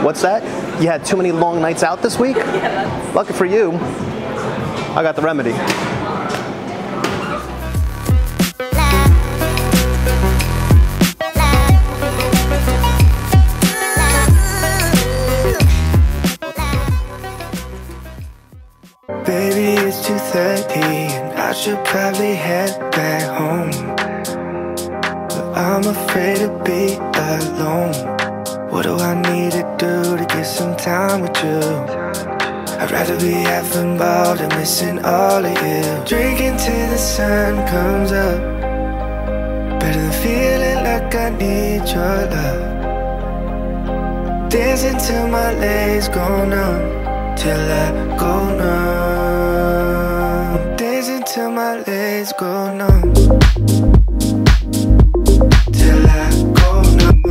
What's that? You had too many long nights out this week? Yeah. Lucky for you, I got the remedy. Baby, it's 2:30 and I should probably head back home, but I'm afraid to be alone. What do I need to do to get some time with you? I'd rather be half involved and missing all of you. Drinking till the sun comes up, better than feeling like I need your love. Dancing till my legs go numb, till I go numb. Dancing till my legs go numb, till I go numb.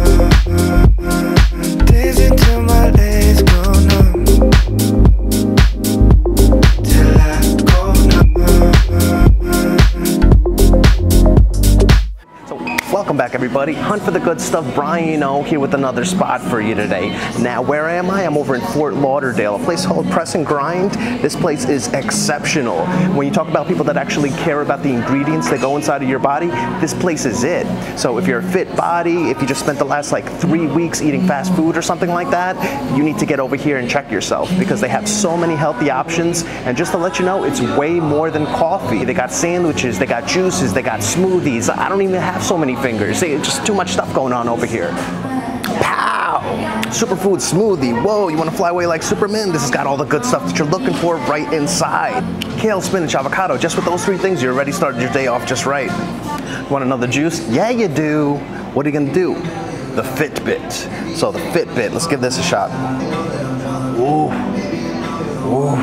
Dancing till my legs go numb, till I go numb. Welcome back, everybody. Hunt for the good stuff. Brian O here with another spot for you today. Now, where am I? I'm over in Fort Lauderdale, a place called Press and Grind. This place is exceptional. When you talk about people that actually care about the ingredients that go inside of your body, this place is it. So if you're a fit body, if you just spent the last like 3 weeks eating fast food or something like that, you need to get over here and check yourself, because they have so many healthy options. And just to let you know, it's way more than coffee. They got sandwiches, they got juices, they got smoothies. I don't even have so many fingers. Just too much stuff going on over here. Pow! Superfood smoothie. Whoa, you want to fly away like Superman? This has got all the good stuff that you're looking for right inside. Kale, spinach, avocado. Just with those 3 things, you already started your day off just right. You want another juice? Yeah, you do. What are you going to do? The Fitbit. So the Fitbit, let's give this a shot. Ooh. Ooh.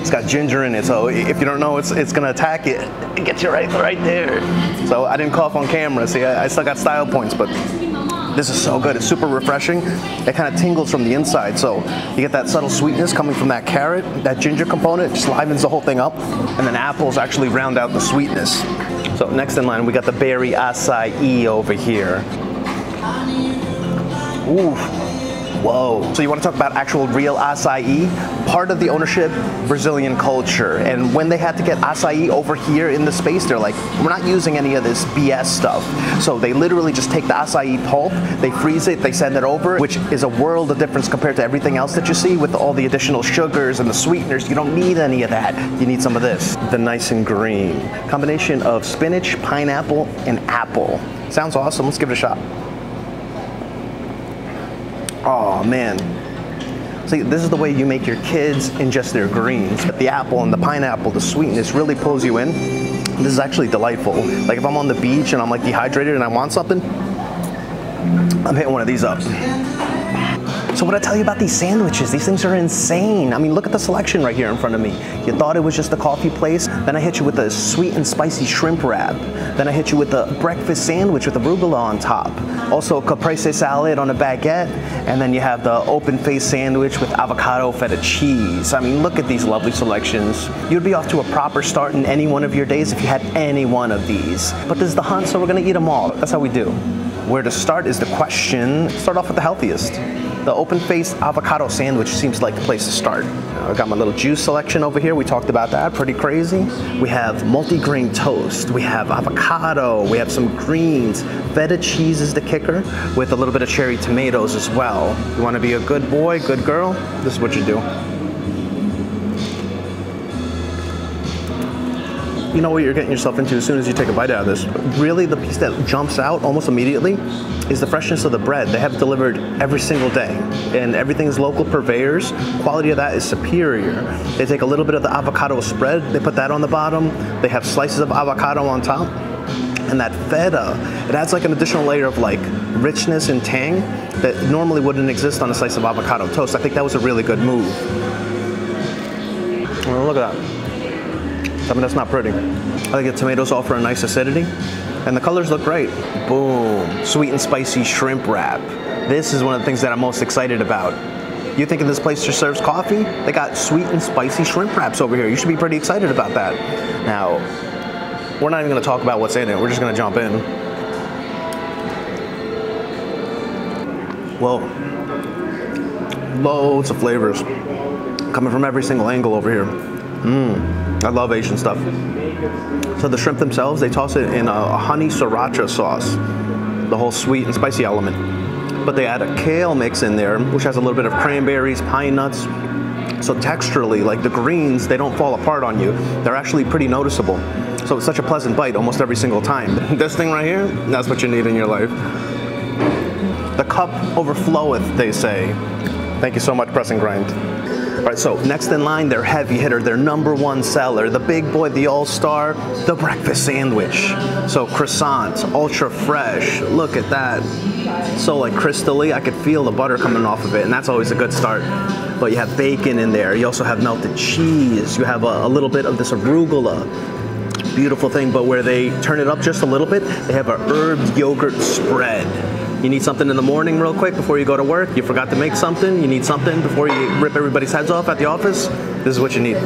It's got ginger in it, so if you don't know it's gonna attack it. It gets you right there. So I didn't cough on camera. See, I still got style points, but this is so good. It's super refreshing. It kind of tingles from the inside, so you get that subtle sweetness coming from that carrot, that ginger component. It just livens the whole thing up, and then apples actually round out the sweetness. So next in line, we got the berry acai over here. Ooh. Whoa. So you want to talk about actual real acai? Part of the ownership, Brazilian culture. And when they had to get acai over here in the space, they're like, we're not using any of this BS stuff. So they literally just take the acai pulp, they freeze it, they send it over, which is a world of difference compared to everything else that you see with all the additional sugars and the sweeteners. You don't need any of that. You need some of this. The nice and green. Combination of spinach, pineapple, and apple. Sounds awesome. Let's give it a shot. Oh man, see, this is the way you make your kids ingest their greens. The apple and the pineapple, the sweetness really pulls you in. This is actually delightful. Like if I'm on the beach and I'm like dehydrated and I want something, I'm hitting one of these up. So what I tell you about these sandwiches, these things are insane. I mean, look at the selection right here in front of me. You thought it was just a coffee place, then I hit you with a sweet and spicy shrimp wrap. Then I hit you with a breakfast sandwich with arugula on top. Also a caprese salad on a baguette, and then you have the open-faced sandwich with avocado feta cheese. I mean, look at these lovely selections. You'd be off to a proper start in any one of your days if you had any one of these. But this is the hunt, so we're gonna eat them all. That's how we do. Where to start is the question. Start off with the healthiest. The open-faced avocado sandwich seems like the place to start. I got my little juice selection over here. We talked about that, pretty crazy. We have multi-grain toast. We have avocado. We have some greens. Feta cheese is the kicker, with a little bit of cherry tomatoes as well. You want to be a good boy, good girl? This is what you do. You know what you're getting yourself into as soon as you take a bite out of this. Really, the piece that jumps out almost immediately is the freshness of the bread. They have it delivered every single day, and everything's local purveyors. Quality of that is superior. They take a little bit of the avocado spread, they put that on the bottom, they have slices of avocado on top, and that feta, it adds like an additional layer of like richness and tang that normally wouldn't exist on a slice of avocado toast. I think that was a really good move. Well, look at that. I mean, that's not pretty. I think the tomatoes offer a nice acidity, and the colors look great. Boom, sweet and spicy shrimp wrap. This is one of the things that I'm most excited about. You thinking this place just serves coffee? They got sweet and spicy shrimp wraps over here. You should be pretty excited about that. Now, we're not even gonna talk about what's in it. We're just gonna jump in. Whoa. Loads of flavors coming from every single angle over here. I love Asian stuff. So the shrimp themselves, they toss it in a honey sriracha sauce, the whole sweet and spicy element. But they add a kale mix in there, which has a little bit of cranberries, pine nuts. So texturally, like the greens, they don't fall apart on you. They're actually pretty noticeable. So it's such a pleasant bite almost every single time. This thing right here, that's what you need in your life. The cup overfloweth, they say. Thank you so much, Press and Grind. All right, so next in line, their heavy hitter, their #1 seller, the big boy, the all-star, the breakfast sandwich. So croissant, ultra fresh, look at that. So like crystally, I could feel the butter coming off of it, and that's always a good start. But you have bacon in there, you also have melted cheese, you have a little bit of this arugula. Beautiful thing, but where they turn it up just a little bit, they have a herbed yogurt spread. You need something in the morning real quick before you go to work, you forgot to make something, you need something before you rip everybody's heads off at the office, this is what you need.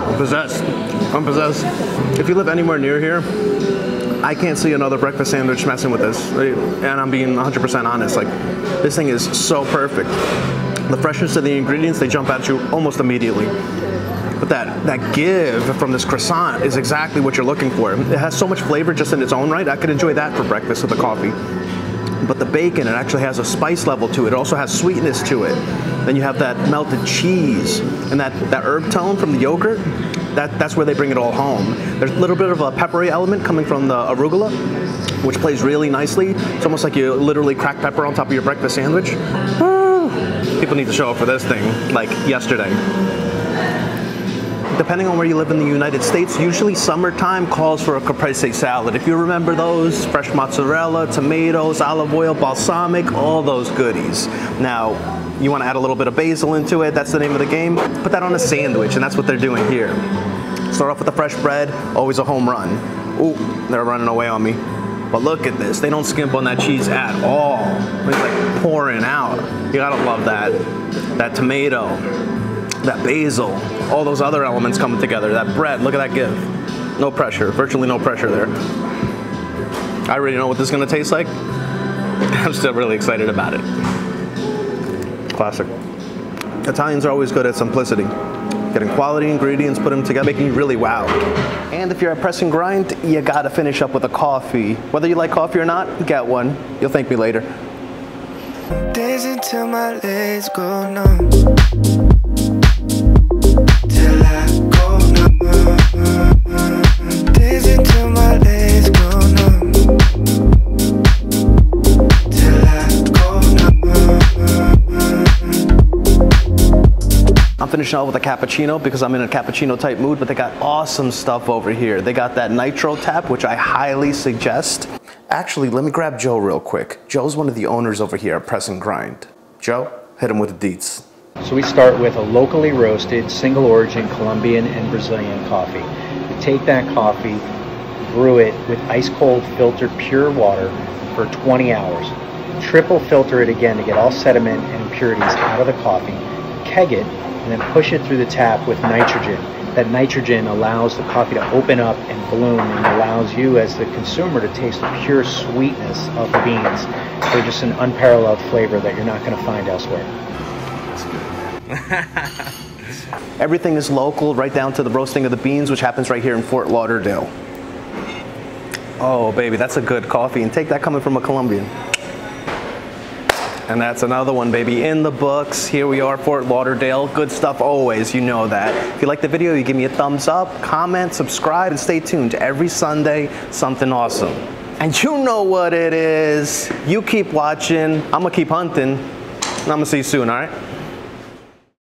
I'm possessed. I'm possessed. If you live anywhere near here, I can't see another breakfast sandwich messing with this. And I'm being 100% honest, like, this thing is so perfect. The freshness of the ingredients, they jump at you almost immediately. But that give from this croissant is exactly what you're looking for. It has so much flavor just in its own right. I could enjoy that for breakfast with a coffee. But the bacon, it actually has a spice level to it. It also has sweetness to it. Then you have that melted cheese and that herb tone from the yogurt. That's where they bring it all home. There's a little bit of a peppery element coming from the arugula, which plays really nicely. It's almost like you literally crack pepper on top of your breakfast sandwich. People need to show up for this thing, like yesterday. Depending on where you live in the United States, usually summertime calls for a caprese salad. If you remember those, fresh mozzarella, tomatoes, olive oil, balsamic, all those goodies. Now, you want to add a little bit of basil into it, that's the name of the game. Put that on a sandwich, and that's what they're doing here. Start off with the fresh bread, always a home run. Ooh, they're running away on me. But look at this, they don't skimp on that cheese at all. It's like pouring out. You gotta love that. That tomato, that basil, all those other elements coming together. That bread, look at that give. No pressure, virtually no pressure there. I already know what this is gonna taste like. I'm still really excited about it. Classic. Italians are always good at simplicity. Getting quality ingredients, put them together, making you really wow. And if you're at Press and Grind, you gotta finish up with a coffee. Whether you like coffee or not, get one. You'll thank me later. Days until my legs go numb. Till I go numb. Days until my legs go numb. Till I go numb. I'm finishing off with a cappuccino because I'm in a cappuccino type mood, but they got awesome stuff over here. They got that nitro tap, which I highly suggest. Actually, let me grab Joe real quick. Joe's one of the owners over here at Press and Grind. Joe, hit him with the deets. So we start with a locally roasted, single origin Colombian and Brazilian coffee. We take that coffee, brew it with ice cold filtered pure water for 20 hours. Triple filter it again to get all sediment and impurities out of the coffee. Keg it, and then push it through the tap with nitrogen. That nitrogen allows the coffee to open up and bloom and allows you as the consumer to taste the pure sweetness of the beans. They're just an unparalleled flavor that you're not going to find elsewhere. Everything is local, right down to the roasting of the beans, which happens right here in Fort Lauderdale. Oh, baby, that's a good coffee. And take that coming from a Colombian. And that's another one, baby, in the books. Here we are, Fort Lauderdale. Good stuff always, you know that. If you like the video, you give me a thumbs up, comment, subscribe, and stay tuned. Every Sunday, something awesome. And you know what it is. You keep watching. I'm gonna keep hunting. And I'm gonna see you soon, all right?